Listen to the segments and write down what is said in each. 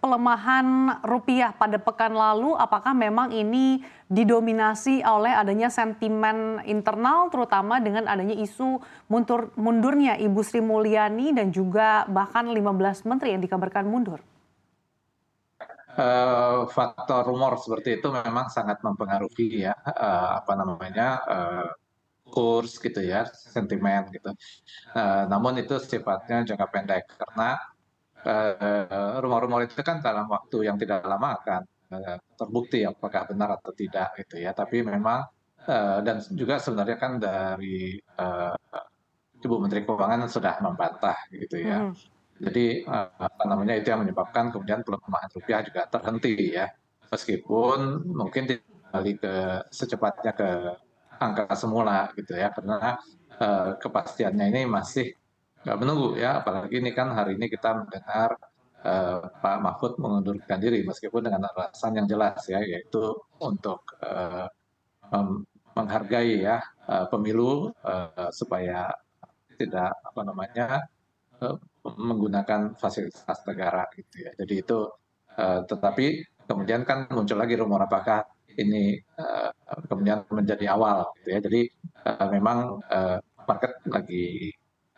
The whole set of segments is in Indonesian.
pelemahan rupiah pada pekan lalu, apakah memang ini didominasi oleh adanya sentimen internal, terutama dengan adanya isu mundurnya Ibu Sri Mulyani dan juga bahkan 15 menteri yang dikabarkan mundur? Faktor rumor seperti itu memang sangat mempengaruhi ya, apa namanya, kurs gitu ya, sentimen gitu. Namun itu sifatnya jangka pendek karena rumor-rumor itu kan dalam waktu yang tidak lama akan terbukti apakah benar atau tidak gitu ya. Tapi memang dan juga sebenarnya kan dari Ibu Menteri Keuangan sudah membantah gitu ya. Mhm. Jadi apa namanya itu yang menyebabkan kemudian pelemahan rupiah juga terhenti ya. Meskipun mungkin tidak kembali ke secepatnya ke angka semula gitu ya, karena kepastiannya ini masih menunggu ya. Apalagi ini kan hari ini kita mendengar Pak Mahfud mengundurkan diri meskipun dengan alasan yang jelas ya, yaitu untuk menghargai ya pemilu supaya tidak apa namanya eh, menggunakan fasilitas negara gitu ya. Jadi itu tetapi kemudian kan muncul lagi rumor apakah ini kemudian menjadi awal gitu ya. Jadi memang market lagi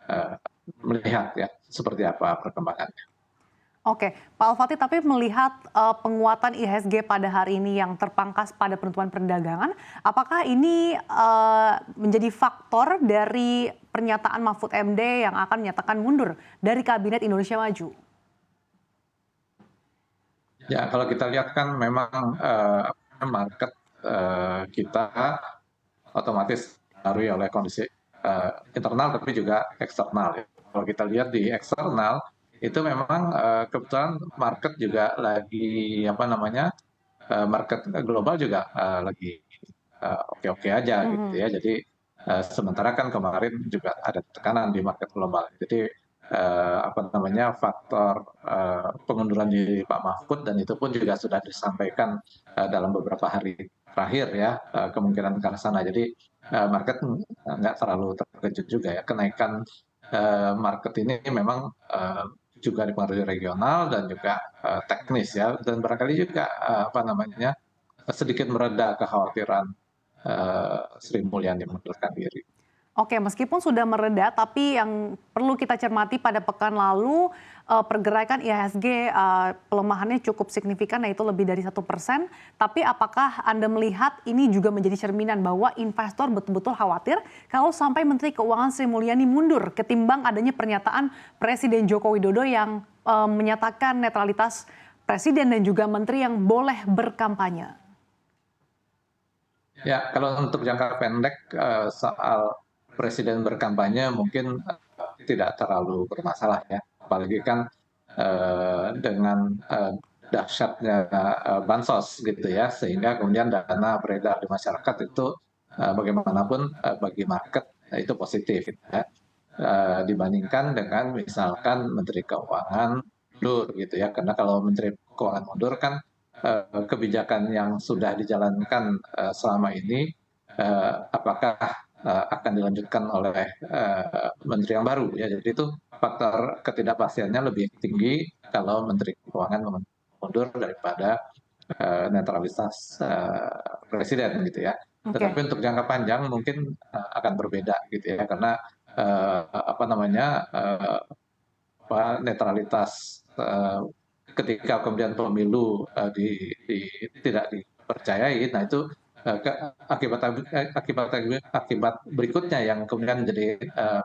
eh, melihat ya seperti apa perkembangannya. Oke, Pak Al-Fatih, tapi melihat penguatan IHSG pada hari ini yang terpangkas pada penutupan perdagangan, apakah ini menjadi faktor dari pernyataan Mahfud MD yang akan menyatakan mundur dari Kabinet Indonesia Maju? Ya kalau kita lihat kan memang market kita otomatis dipengaruhi oleh kondisi internal tapi juga eksternal. Kalau kita lihat di eksternal itu memang kebetulan market juga lagi apa namanya market global juga lagi oke-oke aja gitu Mhm. ya. Jadi sementara kan kemarin juga ada tekanan di market global. Jadi apa namanya faktor pengunduran diri Pak Mahfud dan itu pun juga sudah disampaikan dalam beberapa hari terakhir ya kemungkinan ke arah sana. Jadi market nggak terlalu terkejut juga ya. Kenaikan market ini memang juga dipengaruhi regional dan juga teknis ya dan barangkali juga apa namanya sedikit mereda kekhawatiran Sri Mulyani mengundurkan diri. Oke, meskipun sudah mereda, tapi yang perlu kita cermati pada pekan lalu pergerakan IHSG pelemahannya cukup signifikan, yaitu lebih dari 1%. Tapi apakah Anda melihat ini juga menjadi cerminan bahwa investor betul-betul khawatir kalau sampai Menteri Keuangan Sri Mulyani mundur ketimbang adanya pernyataan Presiden Joko Widodo yang menyatakan netralitas Presiden dan juga Menteri yang boleh berkampanye? Ya, kalau untuk jangka pendek soal presiden berkampanye mungkin tidak terlalu bermasalah ya. Apalagi kan dengan dahsyatnya bansos gitu ya, sehingga kemudian dana beredar di masyarakat itu bagaimanapun bagi market itu positif gitu ya. Dibandingkan dengan misalkan Menteri Keuangan mundur gitu ya, karena kalau Menteri Keuangan mundur kan kebijakan yang sudah dijalankan selama ini apakah akan dilanjutkan oleh menteri yang baru ya. Jadi itu faktor ketidakpastiannya lebih tinggi kalau Menteri Keuangan mundur daripada netralitas presiden gitu ya. Oke. Tetapi untuk jangka panjang mungkin akan berbeda gitu ya karena apa namanya netralitas ketika kemudian pemilu tidak dipercayai, nah itu akibat akibat akibat berikutnya yang kemudian menjadi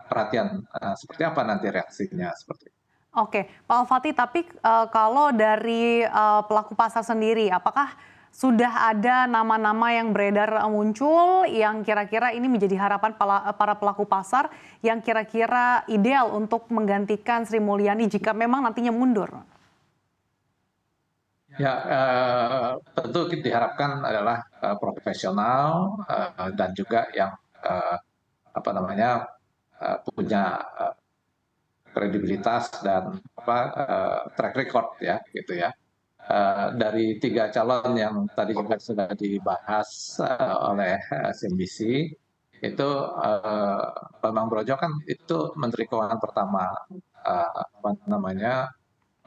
perhatian seperti apa nanti reaksinya seperti itu. Oke, Pak Al-Fatih, tapi kalau dari pelaku pasar sendiri, apakah sudah ada nama-nama yang beredar muncul yang kira-kira ini menjadi harapan para pelaku pasar yang kira-kira ideal untuk menggantikan Sri Mulyani jika memang nantinya mundur? Ya, tentu diharapkan adalah profesional dan juga yang apa namanya punya kredibilitas dan apa track record ya gitu ya. Dari tiga calon yang tadi juga sudah dibahas oleh CNBC itu Bambang Brojo kan itu Menteri Keuangan pertama apa namanya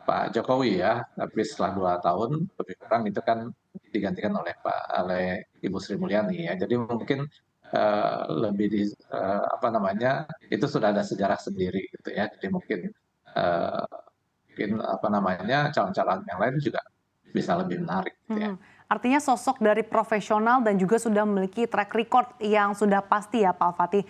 Pak Jokowi ya, tapi setelah 2 tahun lebih kurang itu kan digantikan oleh Ibu Sri Mulyani ya. Jadi mungkin lebih apa namanya, itu sudah ada sejarah sendiri gitu ya. Jadi eh, mungkin apa namanya, calon-calon yang lain juga bisa lebih menarik gitu ya. Artinya sosok dari profesional dan juga sudah memiliki track record yang sudah pasti ya Pak Fatih.